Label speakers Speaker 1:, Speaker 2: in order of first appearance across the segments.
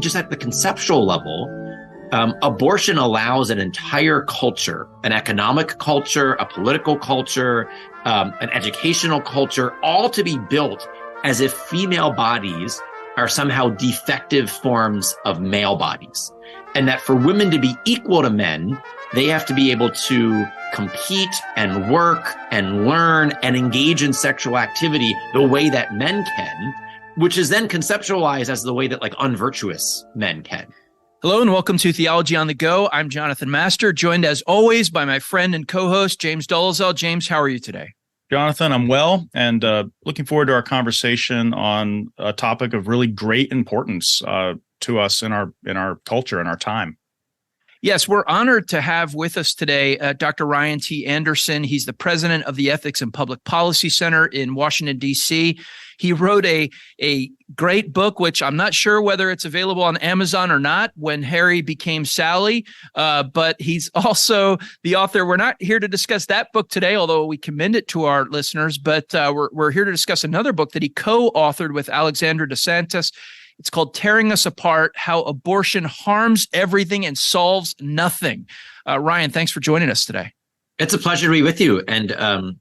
Speaker 1: just at the conceptual level, abortion allows an entire culture, an economic culture, a political culture, an educational culture, all to be built as if female bodies are somehow defective forms of male bodies. And that for women to be equal to men, they have to be able to compete and work and learn and engage in sexual activity the way that men can, which is then conceptualized as the way that like unvirtuous men can.
Speaker 2: Hello and welcome to Theology on the Go. I'm Jonathan Master, joined as always by my friend and co-host, James Dolezal. James, how are you today?
Speaker 3: Jonathan, I'm well, and looking forward to our conversation on a topic of really great importance to us in our culture and our time.
Speaker 2: Yes, we're honored to have with us today Dr. Ryan T. Anderson. He's the president of the Ethics and Public Policy Center in Washington, D.C. He wrote a great book, which I'm not sure whether it's available on Amazon or not, When Harry Became Sally, but he's also the author. We're not here to discuss that book today, although we commend it to our listeners, but we're here to discuss another book that he co-authored with Alexandra DeSantis. It's called Tearing Us Apart, How Abortion Harms Everything and Solves Nothing. Ryan, thanks for joining us today.
Speaker 1: It's a pleasure to be with you. And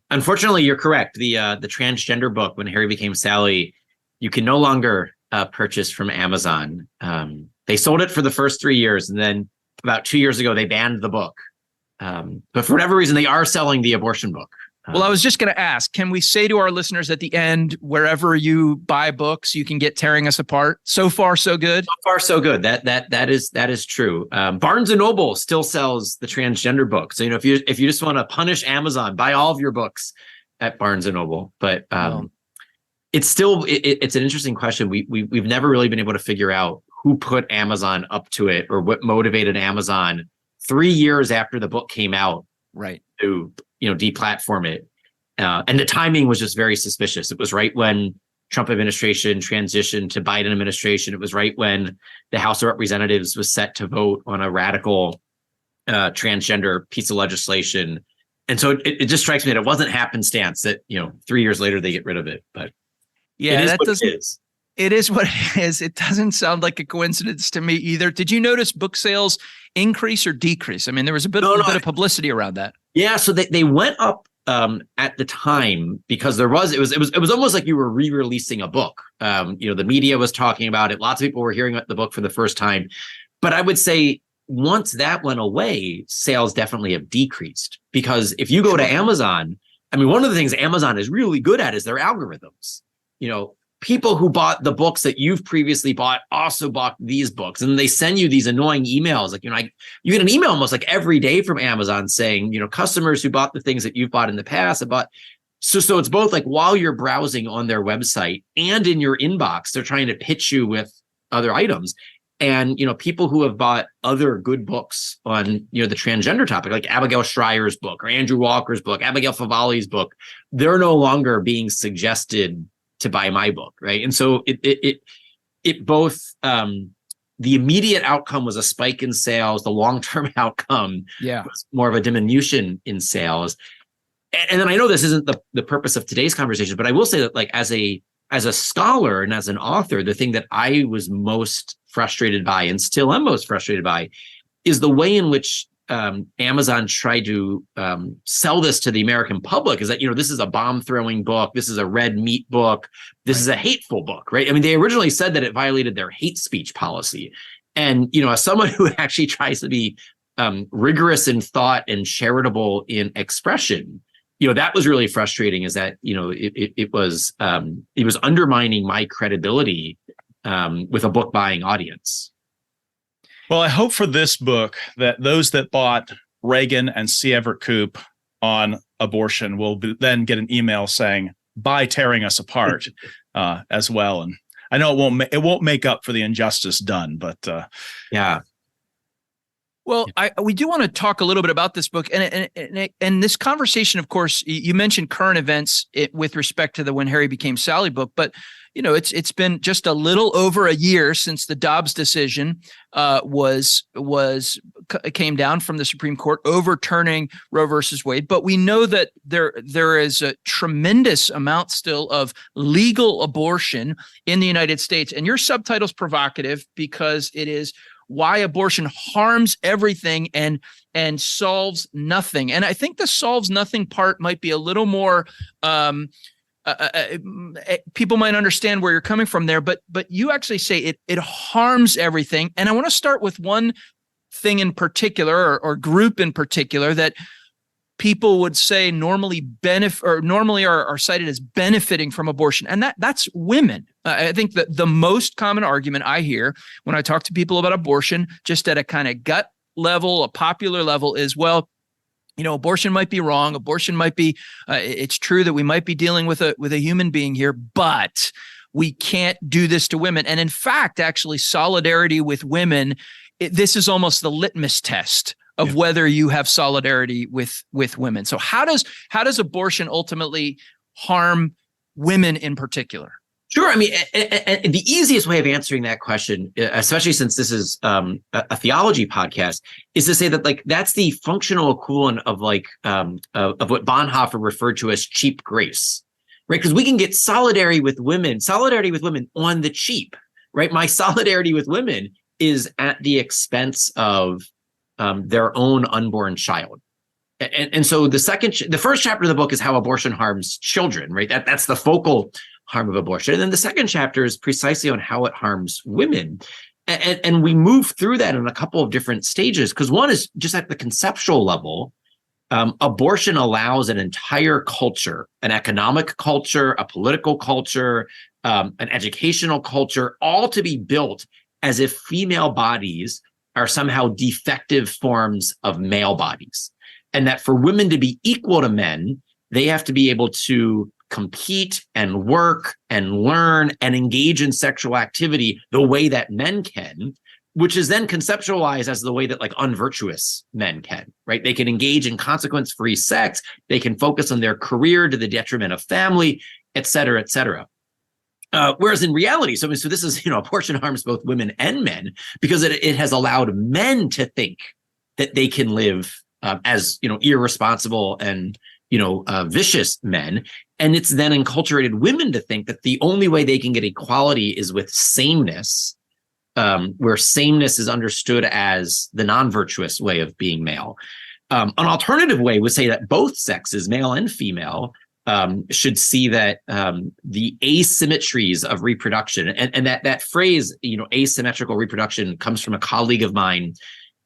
Speaker 1: unfortunately, you're correct. The transgender book, When Harry Became Sally, you can no longer purchase from Amazon. They sold it for the first 3 years, and then about 2 years ago, they banned the book. But for whatever reason, they are selling the abortion book.
Speaker 2: Well, I was just going to ask, can we say to our listeners at the end, wherever you buy books, you can get Tearing Us Apart? So far, so good?
Speaker 1: So far, so good. That is true. Barnes & Noble still sells the transgender book. So, if you just want to punish Amazon, buy all of your books at Barnes & Noble. But it's still, it's an interesting question. We've never really been able to figure out who put Amazon up to it or what motivated Amazon 3 years after the book came out,
Speaker 2: right,
Speaker 1: to deplatform it. And the timing was just very suspicious. It was right when Trump administration transitioned to Biden administration. It was right when the House of Representatives was set to vote on a radical transgender piece of legislation. And so it just strikes me that it wasn't happenstance that, 3 years later they get rid of it. But
Speaker 2: yeah,
Speaker 1: it is.
Speaker 2: It is what it is. It doesn't sound like a coincidence to me either. Did you notice book sales increase or decrease? I mean, there was a bit of publicity around that. Yeah,
Speaker 1: so they went up at the time because it was almost like you were re-releasing a book. The media was talking about it. Lots of people were hearing about the book for the first time. But I would say once that went away, sales definitely have decreased, because if you go to Amazon, I mean, one of the things Amazon is really good at is their algorithms. People who bought the books that you've previously bought also bought these books, and they send you these annoying emails. Like, you get an email almost like every day from Amazon saying, customers who bought the things that you've bought in the past have bought. So it's both like while you're browsing on their website and in your inbox, they're trying to pitch you with other items. And, people who have bought other good books on, the transgender topic, like Abigail Schreier's book or Andrew Walker's book, Abigail Favali's book, they're no longer being suggested to buy my book, right? And so it both the immediate outcome was a spike in sales. The long-term outcome was more of a diminution in sales. And then I know this isn't the purpose of today's conversation, but I will say that, like, as a scholar and as an author, the thing that I was most frustrated by and still am most frustrated by is the way in which Amazon tried to sell this to the American public, is that, this is a bomb throwing book. This is a red meat book. This is a hateful book, right? I mean, they originally said that it violated their hate speech policy. And, as someone who actually tries to be rigorous in thought and charitable in expression, that was really frustrating, is that, it was undermining my credibility with a book buying audience.
Speaker 3: Well, I hope for this book that those that bought Reagan and C. Everett Koop on abortion will then get an email saying, "Buy Tearing Us Apart," as well. And I know it won't make up for the injustice done, but
Speaker 1: yeah.
Speaker 2: Well, we do want to talk a little bit about this book and this conversation. Of course, you mentioned current events with respect to the When Harry Became Sally book, but it's been just a little over a year since the Dobbs decision came down from the Supreme Court overturning Roe versus Wade. But we know that there is a tremendous amount still of legal abortion in the United States. And your subtitle's provocative because it is why abortion harms everything and solves nothing. And I think the solves nothing part might be a little more people might understand where you're coming from there, but you actually say it harms everything. And I want to start with one thing in particular or group in particular that people would say normally are cited as benefiting from abortion, and that's women. I think that the most common argument I hear when I talk to people about abortion, just at a kind of gut level, a popular level, is, well, abortion might be wrong. Abortion might be, it's true that we might be dealing with a human being here, but we can't do this to women. And in fact, actually, solidarity with women, this is almost the litmus test of whether you have solidarity with women. So how does abortion ultimately harm women in particular?
Speaker 1: Sure. I mean, and the easiest way of answering that question, especially since this is a theology podcast, is to say that that's the functional equivalent of what Bonhoeffer referred to as cheap grace, right? Because we can get solidarity with women on the cheap, right? My solidarity with women is at the expense of their own unborn child. And so the first chapter of the book is how abortion harms children, right? That's the focal harm of abortion. And then the second chapter is precisely on how it harms women. And we move through that in a couple of different stages, because one is just at the conceptual level. Abortion allows an entire culture, an economic culture, a political culture, an educational culture, all to be built as if female bodies are somehow defective forms of male bodies. And that for women to be equal to men, they have to be able to compete and work and learn and engage in sexual activity the way that men can, which is then conceptualized as the way that unvirtuous men can, right? They can engage in consequence-free sex. They can focus on their career to the detriment of family, et cetera, et cetera. Whereas in reality, so this is, abortion harms both women and men because it has allowed men to think that they can live as, irresponsible and, vicious men. And it's then enculturated women to think that the only way they can get equality is with sameness, where sameness is understood as the non-virtuous way of being male. An alternative way would say that both sexes, male and female, should see that the asymmetries of reproduction, and that phrase, asymmetrical reproduction, comes from a colleague of mine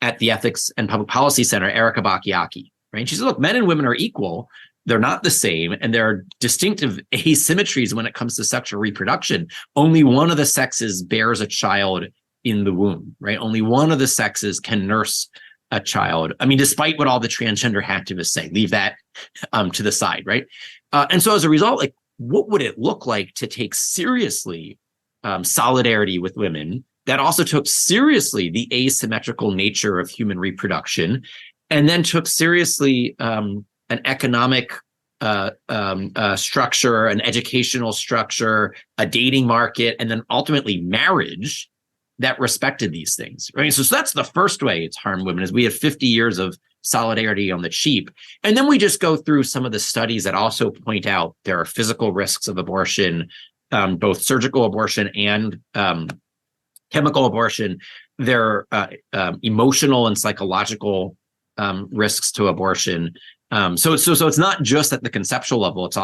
Speaker 1: at the Ethics and Public Policy Center, Erica Bacchiacchi, right? And she said, look, men and women are equal. They're not the same, and there are distinctive asymmetries when it comes to sexual reproduction. Only one of the sexes bears a child in the womb, right? Only one of the sexes can nurse a child. I mean, despite what all the transgender activists say, leave that to the side, right? And so as a result, what would it look like to take seriously solidarity with women that also took seriously the asymmetrical nature of human reproduction, and then took seriously an economic structure, an educational structure, a dating market, and then ultimately marriage that respected these things, right? So that's the first way it's harmed women, is we have 50 years of solidarity on the cheap. And then we just go through some of the studies that also point out there are physical risks of abortion, both surgical abortion and chemical abortion. There are emotional and psychological risks to abortion. So it's not just at the conceptual level; it's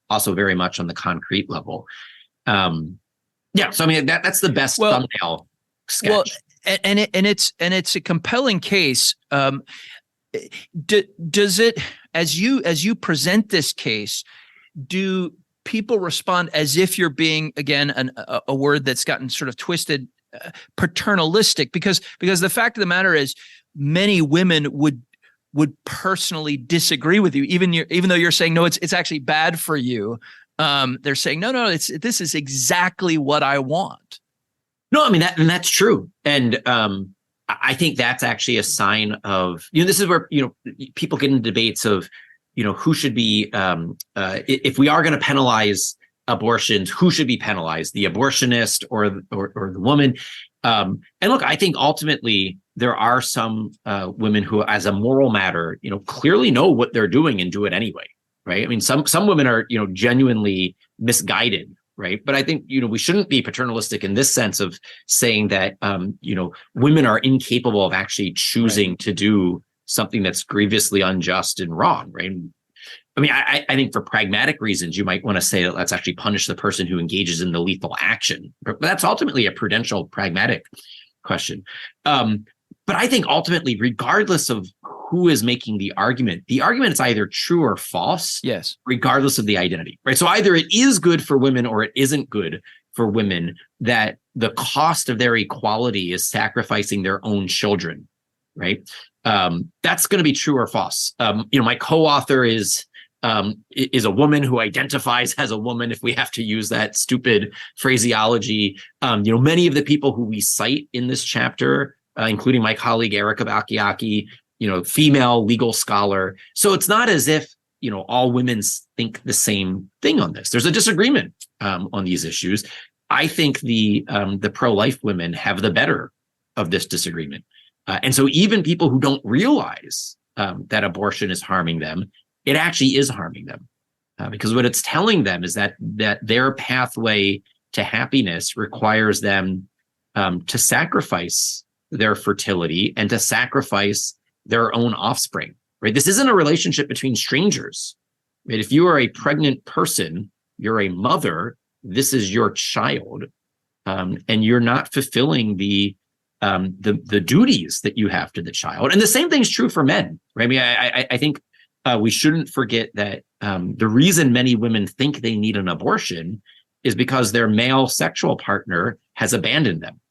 Speaker 1: also very much on the concrete level. So I mean that's the best thumbnail sketch.
Speaker 2: Well, and it's a compelling case. Does it, as you present this case, do people respond as if you're being, again, a word that's gotten sort of twisted, paternalistic? Because the fact of the matter is, many women would personally disagree with you, even though you're saying no, it's actually bad for you. They're saying no, this is exactly what I want.
Speaker 1: No, I mean that's true, and I think that's actually a sign of, this is where people get into debates of who should be if we are going to penalize abortions, who should be penalized, the abortionist or the woman? And look, I think ultimately there are some women who, as a moral matter, clearly know what they're doing and do it anyway, right? I mean, some women are, genuinely misguided, right? But I think, we shouldn't be paternalistic in this sense of saying that, women are incapable of actually choosing to do something that's grievously unjust and wrong, right? I mean, I think for pragmatic reasons, you might want to say that let's actually punish the person who engages in the lethal action. But that's ultimately a prudential, pragmatic question. But I think ultimately, regardless of who is making the argument is either true or false.
Speaker 2: Yes.
Speaker 1: Regardless of the identity, right? So either it is good for women or it isn't good for women that the cost of their equality is sacrificing their own children, right? That's going to be true or false. My co-author is a woman who identifies as a woman, if we have to use that stupid phraseology. Many of the people who we cite in this chapter, including my colleague Erica Bacchiacchi, female legal scholar. So it's not as if, all women think the same thing on this. There's a disagreement on these issues. I think the pro-life women have the better of this disagreement. And so even people who don't realize that abortion is harming them, it actually is harming them, because what it's telling them is that their pathway to happiness requires them to sacrifice their fertility and to sacrifice their own offspring, right? This isn't a relationship between strangers, right? If you are a pregnant person, you're a mother, this is your child, and you're not fulfilling the duties that you have to the child. And the same thing is true for men, right? I mean, I think we shouldn't forget that the reason many women think they need an abortion is because their male sexual partner has abandoned them.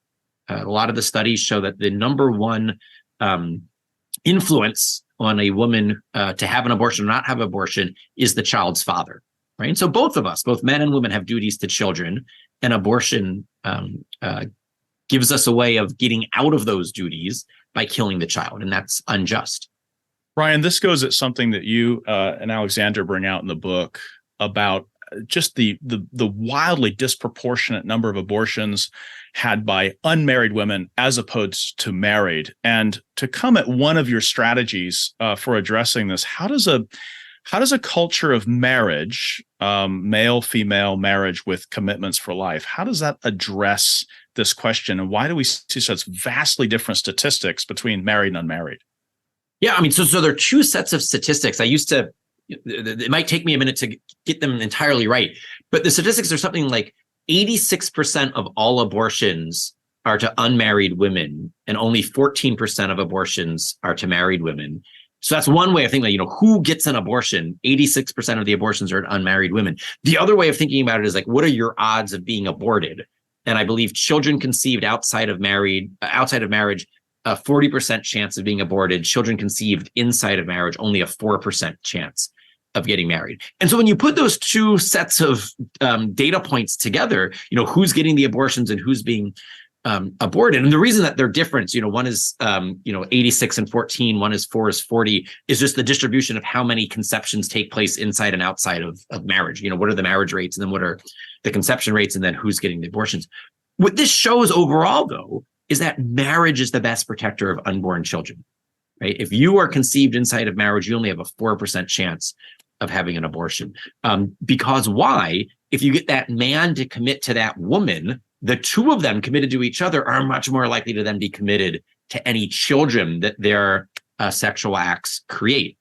Speaker 1: A lot of the studies show that the number one influence on a woman to have an abortion or not have an abortion is the child's father, right? And so both of us, both men and women, have duties to children, and abortion gives us a way of getting out of those duties by killing the child, and that's unjust.
Speaker 3: Ryan, this goes at something that you and Alexander bring out in the book about just the wildly disproportionate number of abortions had by unmarried women as opposed to married. And to come at one of your strategies for addressing this, how does a culture of marriage, male-female marriage with commitments for life, how does that address this question? And why do we see such vastly different statistics between married and unmarried?
Speaker 1: Yeah, I mean, so there are two sets of statistics. It might take me a minute to get them entirely right, but the statistics are something like 86% of all abortions are to unmarried women, and only 14% of abortions are to married women. So that's one way of thinking, who gets an abortion? 86% of the abortions are to unmarried women. The other way of thinking about it is what are your odds of being aborted? And I believe children conceived outside of marriage, a 40% chance of being aborted. Children conceived inside of marriage, only a 4% chance of getting married. And so when you put those two sets of data points together, who's getting the abortions and who's being aborted. And the reason that they're different, one is 86 and 14, one is 4 is 40, is just the distribution of how many conceptions take place inside and outside of marriage. What are the marriage rates, and then what are the conception rates, and then who's getting the abortions. What this shows overall, though, is that marriage is the best protector of unborn children, right? If you are conceived inside of marriage, you only have a 4% chance of having an abortion. Because why? If you get that man to commit to that woman, the two of them committed to each other are much more likely to then be committed to any children that their sexual acts create.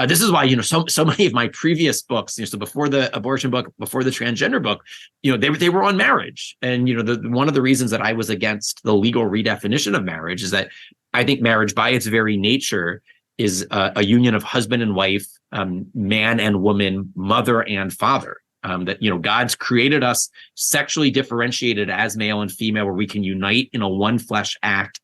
Speaker 1: This is why, so many of my previous books, so before the abortion book, before the transgender book, they were on marriage. And, one of the reasons that I was against the legal redefinition of marriage is that I think marriage by its very nature is a union of husband and wife, man and woman, mother and father. That, God's created us sexually differentiated as male and female, where we can unite in a one flesh act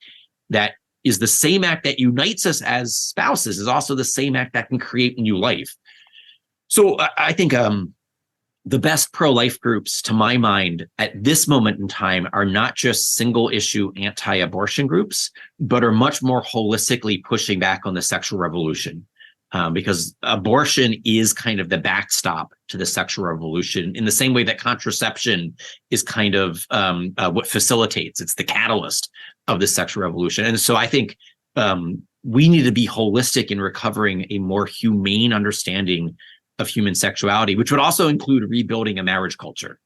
Speaker 1: that is the same act that unites us as spouses, is also the same act that can create new life. So I think the best pro-life groups, to my mind, at this moment in time, are not just single issue anti-abortion groups, but are much more holistically pushing back on the sexual revolution. because abortion is kind of the backstop to the sexual revolution in the same way that contraception is kind of what facilitates, it's the catalyst of the sexual revolution. And so I think we need to be holistic in recovering a more humane understanding of human sexuality, which would also include rebuilding a marriage culture.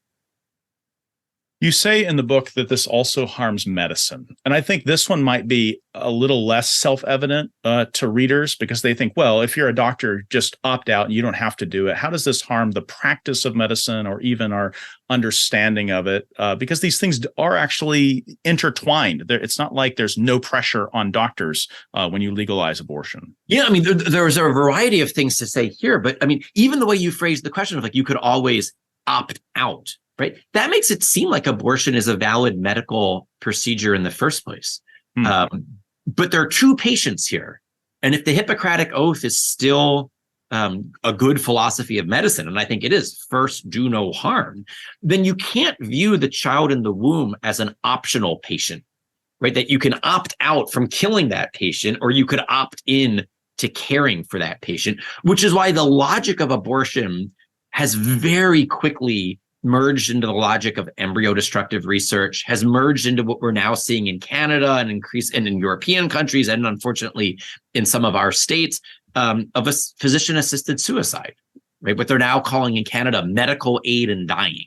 Speaker 3: You say in the book that this also harms medicine. And I think this one might be a little less self-evident to readers because they think, well, if you're a doctor, just opt out and you don't have to do it. How does this harm the practice of medicine or even our understanding of it? Because these things are actually intertwined. It's not like there's no pressure on doctors when you legalize abortion.
Speaker 1: Yeah, I mean, there's a variety of things to say here, but I mean, even the way you phrased the question of like, you could always opt out. Right. That makes it seem like abortion is a valid medical procedure in the first place. But there are two patients here. And if the Hippocratic Oath is still a good philosophy of medicine, and I think it is, first, do no harm, then you can't view the child in the womb as an optional patient, right? That you can opt out from killing that patient, or you could opt in to caring for that patient, which is why the logic of abortion has very quickly merged into the logic of embryo destructive research, has merged into what we're now seeing in Canada and in European countries, and unfortunately in some of our states, of a physician-assisted suicide, right? What they're now calling in Canada medical aid in dying,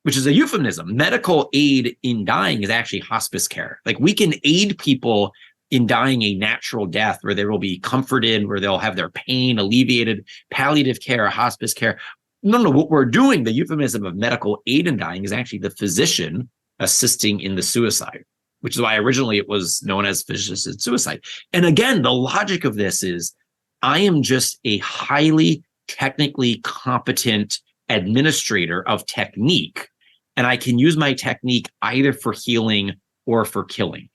Speaker 1: which is a euphemism. Medical aid in dying is actually hospice care. Like, we can aid people in dying a natural death where they will be comforted, where they'll have their pain alleviated, palliative care, hospice care. No, what we're doing, the euphemism of medical aid in dying, is actually the physician assisting in the suicide, which is why originally it was known as physician-assisted suicide. And again, the logic of this is, I am just a highly technically competent administrator of technique, and I can use my technique either for healing or for killing,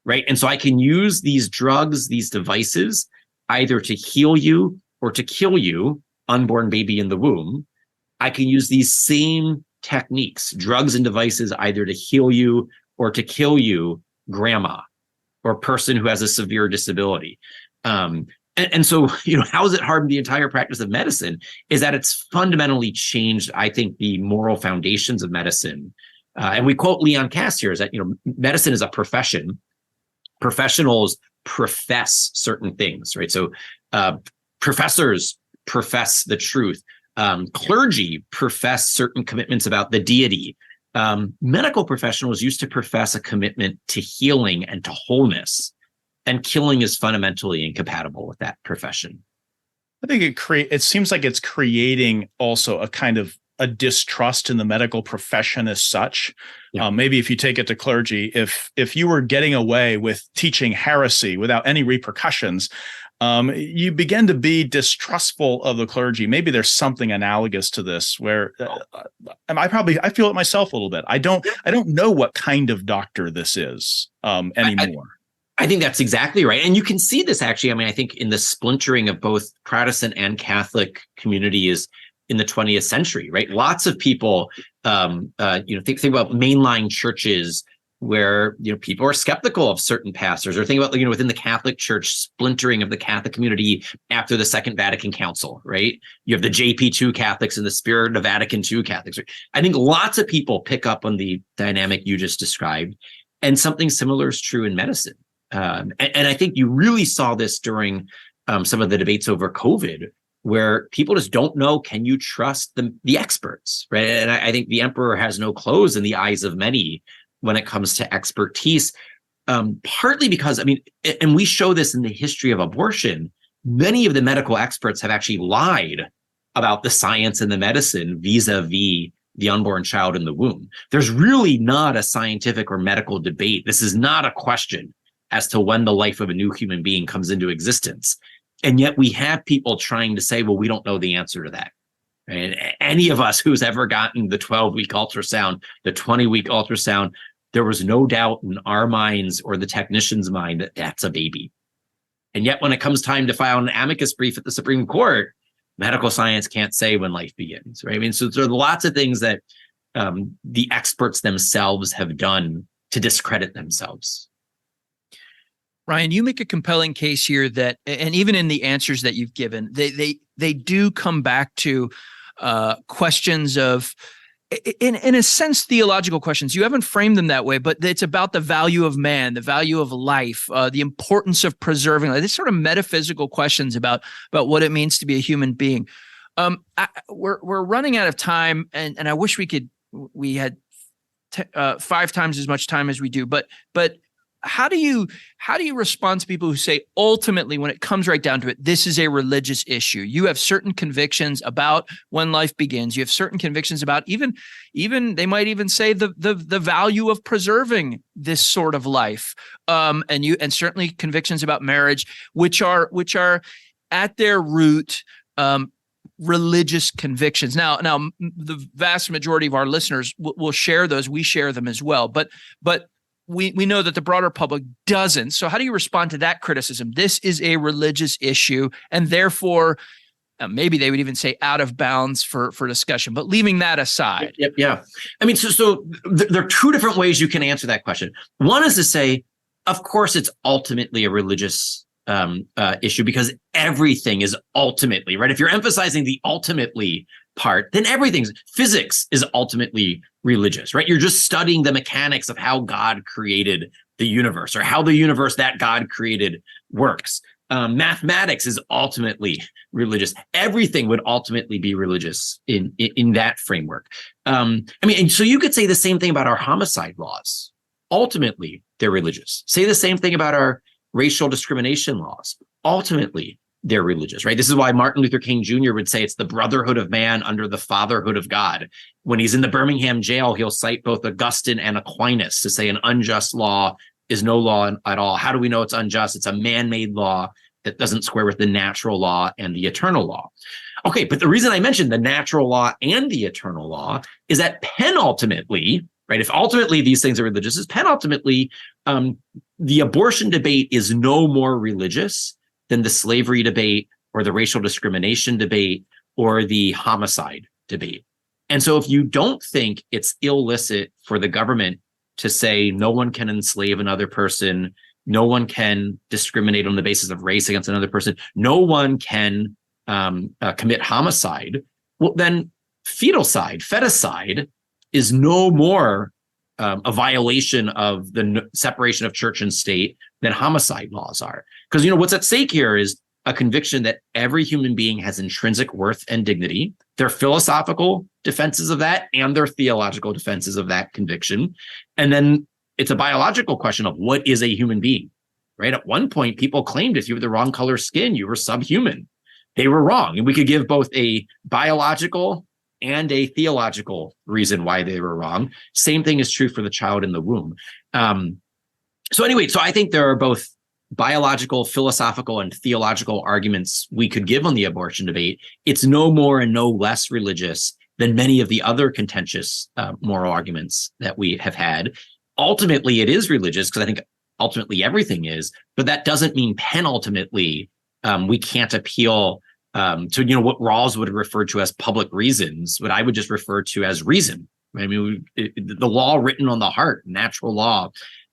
Speaker 1: right? And so I can use these drugs, these devices, either to heal you or to kill you, unborn baby in the womb. I can use these same techniques, drugs and devices, either to heal you or to kill you, grandma, or person who has a severe disability. And so, how has it harmed the entire practice of medicine? Is that it's fundamentally changed, I think, the moral foundations of medicine. And we quote Leon Kass here, is that, medicine is a profession. Professionals profess certain things, right? So professors profess the truth. Clergy profess certain commitments about the deity. Medical professionals used to profess a commitment to healing and to wholeness, and killing is fundamentally incompatible with that profession.
Speaker 3: I think it seems like it's creating also a kind of a distrust in the medical profession as such. Yeah. Maybe if you take it to clergy, if you were getting away with teaching heresy without any repercussions, you begin to be distrustful of the clergy. Maybe there's something analogous to this where I feel it myself a little bit. I don't know what kind of doctor this is anymore.
Speaker 1: I think that's exactly right. And you can see this actually, I think in the splintering of both Protestant and Catholic communities in the 20th century, right? Lots of people, think about mainline churches where, people are skeptical of certain pastors, or think about, within the Catholic Church, splintering of the Catholic community after the Second Vatican Council, right? You have the JP2 Catholics and the Spirit of Vatican II Catholics. Right? I think lots of people pick up on the dynamic you just described, and something similar is true in medicine. And I think you really saw this during some of the debates over COVID, where people just don't know, can you trust the experts, right? And I think the emperor has no clothes in the eyes of many when it comes to expertise, partly because, and we show this in the history of abortion, many of the medical experts have actually lied about the science and the medicine vis-a-vis the unborn child in the womb. There's really not a scientific or medical debate. This is not a question as to when the life of a new human being comes into existence. And yet we have people trying to say, well, we don't know the answer to that. And any of us who's ever gotten the 12-week ultrasound, the 20-week ultrasound, there was no doubt in our minds or the technician's mind that that's a baby. And yet when it comes time to file an amicus brief at the Supreme Court, medical science can't say when life begins, right? So there are lots of things that the experts themselves have done to discredit themselves.
Speaker 2: Ryan, you make a compelling case here that, and even in the answers that you've given, they do come back to questions of, in a sense, theological questions. You haven't framed them that way, but it's about the value of man, the value of life, the importance of preserving life. These sort of metaphysical questions about what it means to be a human being. We're running out of time, and I wish we had 5 times as much time as we do. But how do you respond to people who say, ultimately, when it comes right down to it, this is a religious issue? You have certain convictions about when life begins. You have certain convictions about even they might even say the value of preserving this sort of life, and certainly convictions about marriage, which are at their root religious convictions. Now, the vast majority of our listeners will share those. We share them as well, but we know that the broader public doesn't. So how do you respond to that criticism? This is a religious issue, and therefore, maybe they would even say out of bounds for discussion. But leaving that aside,
Speaker 1: yeah. I mean, so there are 2 different ways you can answer that question. One is to say, of course, it's ultimately a religious issue, because everything is ultimately, right? If you're emphasizing the ultimately part, then physics is ultimately religious, right? You're just studying the mechanics of how God created the universe, or how the universe that God created works. Mathematics is ultimately religious. Everything would ultimately be religious in that framework. And so you could say the same thing about our homicide laws. Ultimately, they're religious. Say the same thing about our racial discrimination laws. Ultimately, they're religious, right? This is why Martin Luther King Jr. would say it's the brotherhood of man under the fatherhood of God. When he's in the Birmingham jail, he'll cite both Augustine and Aquinas to say an unjust law is no law at all. How do we know it's unjust? It's a man-made law that doesn't square with the natural law and the eternal law. Okay, but the reason I mentioned the natural law and the eternal law is that penultimately, right, if ultimately these things are religious, is penultimately the abortion debate is no more religious than the slavery debate or the racial discrimination debate or the homicide debate. And so if you don't think it's illicit for the government to say no one can enslave another person, no one can discriminate on the basis of race against another person, no one can commit homicide, well, then feticide is no more a violation of the separation of church and state than homicide laws are. Because, what's at stake here is a conviction that every human being has intrinsic worth and dignity. There are philosophical defenses of that, and there are theological defenses of that conviction. And then it's a biological question of what is a human being, right? At one point, people claimed if you had the wrong color skin, you were subhuman. They were wrong. And we could give both a biological and a theological reason why they were wrong. Same thing is true for the child in the womb. So I think there are both biological, philosophical, and theological arguments we could give on the abortion debate. It's no more and no less religious than many of the other contentious moral arguments that we have had. Ultimately, it is religious, because I think ultimately everything is, but that doesn't mean penultimately we can't appeal to what Rawls would refer to as public reasons, what I would just refer to as reason. I mean, the law written on the heart, natural law,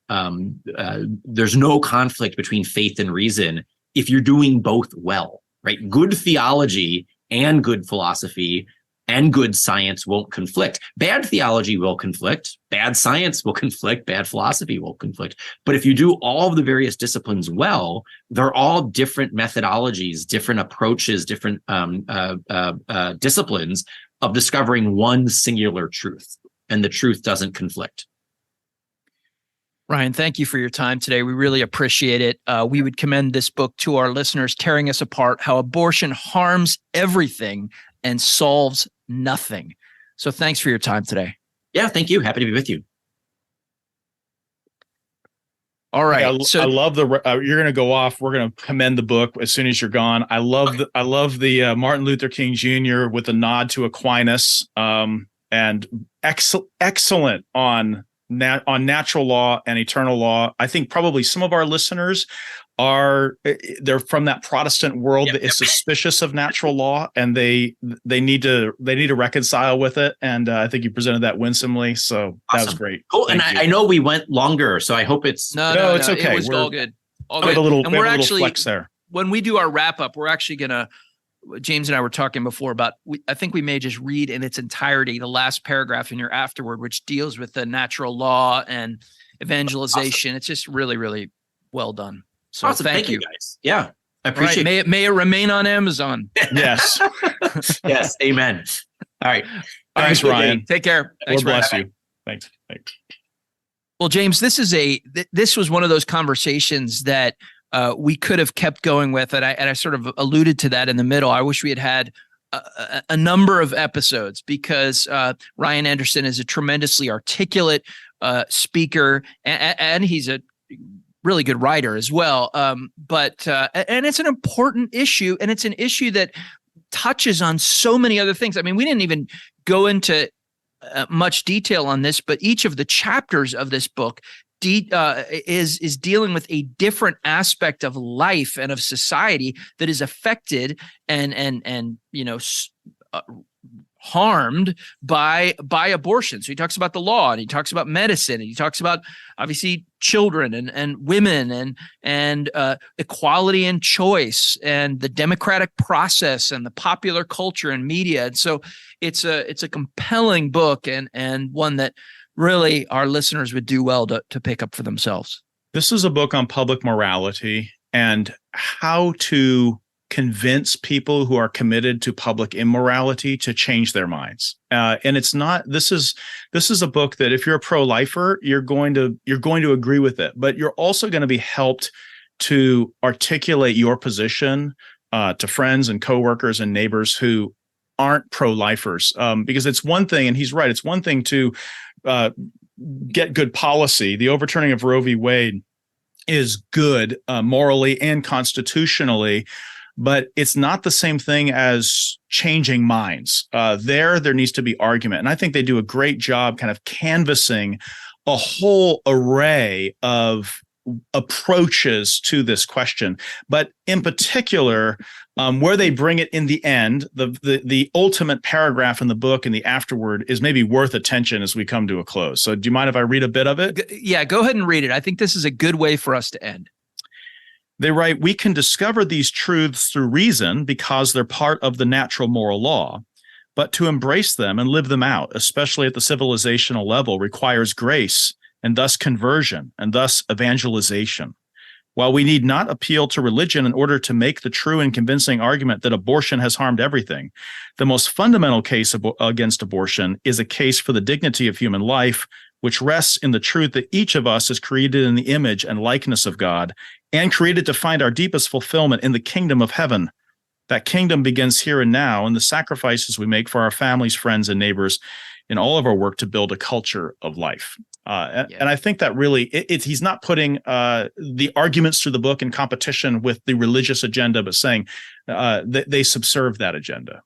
Speaker 1: there's no conflict between faith and reason if you're doing both well, right? Good theology and good philosophy and good science won't conflict. Bad theology will conflict. Bad science will conflict. Bad philosophy will conflict. But if you do all of the various disciplines well, they're all different methodologies, different approaches, different disciplines of discovering one singular truth, and the truth doesn't conflict.
Speaker 2: Ryan, thank you for your time today. We really appreciate it. We would commend this book to our listeners, Tearing Us Apart: How Abortion Harms Everything and Solves Nothing. So thanks for your time today.
Speaker 1: Yeah, thank you. Happy to be with you.
Speaker 2: All right.
Speaker 3: I love the. You're going to go off. We're going to commend the book as soon as you're gone. I love the Martin Luther King Jr. with a nod to Aquinas, and excellent on natural law and eternal law. I think probably some of our listeners they're from that Protestant world that is suspicious of natural law, and they need to reconcile with it. And I think you presented that winsomely. So awesome. That was great.
Speaker 1: Cool. And I know we went longer, so I hope it's
Speaker 2: no, it's okay. It was all good. All
Speaker 3: We have
Speaker 2: good.
Speaker 3: a little,
Speaker 2: And
Speaker 3: we
Speaker 2: we're
Speaker 3: have a little
Speaker 2: actually,
Speaker 3: flex there.
Speaker 2: when we do our wrap up, we're actually going to, James and I were talking before about, I think we may just read in its entirety the last paragraph in your afterword, which deals with the natural law and evangelization. Awesome. It's just really, really well done. So
Speaker 1: awesome. Thank you guys. Yeah, I appreciate
Speaker 2: it. May it remain on Amazon.
Speaker 3: Yes.
Speaker 1: Yes. Amen. All right.
Speaker 3: Thanks, Ryan.
Speaker 2: Take care.
Speaker 3: Lord bless you. Thanks.
Speaker 2: Well, James, this was one of those conversations that we could have kept going with, and I sort of alluded to that in the middle. I wish we had a number of episodes because Ryan Anderson is a tremendously articulate speaker, and he's a really good writer as well. But it's an important issue, and it's an issue that touches on so many other things. I mean, we didn't even go into much detail on this, but each of the chapters of this book is dealing with a different aspect of life and of society that is affected and harmed by abortion. So he talks about the law, and he talks about medicine, and he talks about obviously children and women and equality and choice and the democratic process and the popular culture and media. And so it's a compelling book and one that really our listeners would do well to pick up for themselves.
Speaker 3: This is a book on public morality and how to convince people who are committed to public immorality to change their minds. And it's not, this is a book that if you're a pro-lifer, you're going to agree with it, but you're also going to be helped to articulate your position to friends and coworkers and neighbors who aren't pro-lifers. Because it's one thing, and he's right, it's one thing to get good policy. The overturning of Roe v. Wade is good morally and constitutionally, but it's not the same thing as changing minds. There needs to be argument. And I think they do a great job kind of canvassing a whole array of approaches to this question. But in particular, where they bring it in the end, the ultimate paragraph in the book and the afterword is maybe worth attention as we come to a close. So do you mind if I read a bit of it?
Speaker 2: Yeah, go ahead and read it. I think this is a good way for us to end.
Speaker 3: They write, "We can discover these truths through reason because they're part of the natural moral law, but to embrace them and live them out, especially at the civilizational level, requires grace and thus conversion and thus evangelization. While we need not appeal to religion in order to make the true and convincing argument that abortion has harmed everything, the most fundamental case against abortion is a case for the dignity of human life, which rests in the truth that each of us is created in the image and likeness of God and created to find our deepest fulfillment in the kingdom of heaven. That kingdom begins here and now in the sacrifices we make for our families, friends, and neighbors in all of our work to build a culture of life." And I think that really, he's not putting the arguments through the book in competition with the religious agenda, but saying that they subserve that agenda.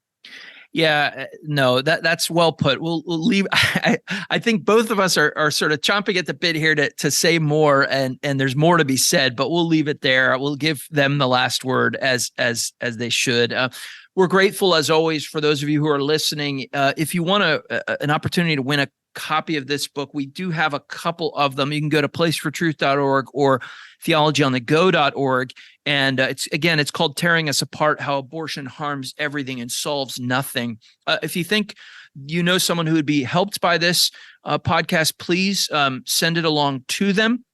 Speaker 2: Yeah, no, that's well put. We'll leave. I think both of us are sort of chomping at the bit here to say more, and there's more to be said, but we'll leave it there. We'll give them the last word as they should. We're grateful as always for those of you who are listening. If you want an opportunity to win a copy of this book, we do have a couple of them. You can go to placefortruth.org or theologyonthego.org. And it's called Tearing Us Apart, How Abortion Harms Everything and Solves Nothing. If you think you know someone who would be helped by this podcast, please send it along to them.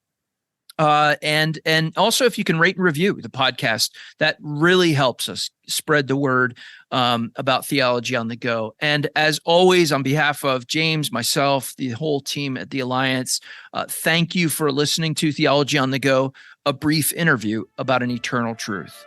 Speaker 2: And also if you can rate and review the podcast, that really helps us spread the word about Theology on the Go. And as always, on behalf of James, myself, the whole team at the Alliance, thank you for listening to Theology on the Go, a brief interview about an eternal truth.